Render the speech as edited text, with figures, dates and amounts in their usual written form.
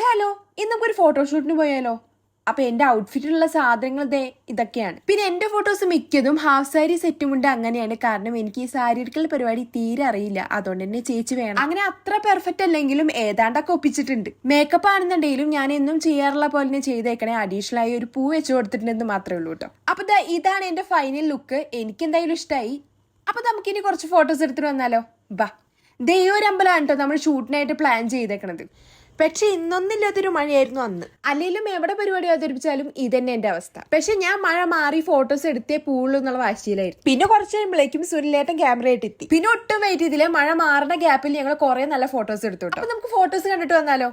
Hello ഇന്ന് നമുക്കൊരു ഫോട്ടോഷൂട്ടിന് പോയാലോ? അപ്പൊ എന്റെ ഔട്ട്ഫിറ്റിലുള്ള സാധനങ്ങൾ ഇതൊക്കെയാണ്. പിന്നെ എന്റെ ഫോട്ടോസ് മിക്കതും ഹാഫ് സാരി സെറ്റും ഉണ്ട്. അങ്ങനെയാണ്, കാരണം എനിക്ക് ഈ സാരി എടുക്കൽ പരിപാടി തീരെ അറിയില്ല. അതുകൊണ്ട് തന്നെ ചേച്ചി വേണം. അങ്ങനെ അത്ര പെർഫെക്റ്റ് അല്ലെങ്കിലും ഏതാണ്ടൊക്കെ ഒപ്പിച്ചിട്ടുണ്ട്. മേക്കപ്പ് ആണെന്നുണ്ടെങ്കിലും ഞാൻ എന്നും ചെയ്യാറുള്ള പോലെ തന്നെ ചെയ്തേക്കണേ. അഡീഷണൽ ആയി ഒരു പൂ വെച്ച് കൊടുത്തിട്ടുണ്ടെന്ന് മാത്രമേ ഉള്ളൂ കേട്ടോ. അപ്പൊ ഇതാണ് എന്റെ ഫൈനൽ ലുക്ക്. എനിക്ക് എന്തായാലും ഇഷ്ടമായി. അപ്പൊ നമുക്കിനി കുറച്ച് ഫോട്ടോസ് എടുത്തിട്ട് വന്നാലോ? ബാ. ദൈവരമ്പലമാണ് കേട്ടോ നമ്മൾ ഷൂട്ടിനായിട്ട് പ്ലാൻ ചെയ്തേക്കണത്. പക്ഷെ ഇന്നൊന്നില്ലാത്തൊരു മഴയായിരുന്നു അന്ന്. അല്ലെങ്കിലും എവിടെ പരിപാടി അവതരിപ്പിച്ചാലും ഇതന്നെ എന്റെ അവസ്ഥ. പക്ഷെ ഞാൻ മഴ മാറി ഫോട്ടോസ് എടുത്തേ പൂളൂ എന്നുള്ള വാശിയിലായിരുന്നു. പിന്നെ കുറച്ച് കഴിയുമ്പോഴേക്കും സുനിലേട്ടൻ ക്യാമറ ആയിട്ട് എത്തി. പിന്നെ ഒട്ടും വെയിറ്റ് ചെയ്തില്ല. മഴ മാറുന്ന ഗ്യാപ്പിൽ ഞങ്ങൾ കുറെ നല്ല ഫോട്ടോസ് എടുത്തു. അപ്പൊ നമുക്ക് ഫോട്ടോസ് കണ്ടിട്ട് വന്നാലോ?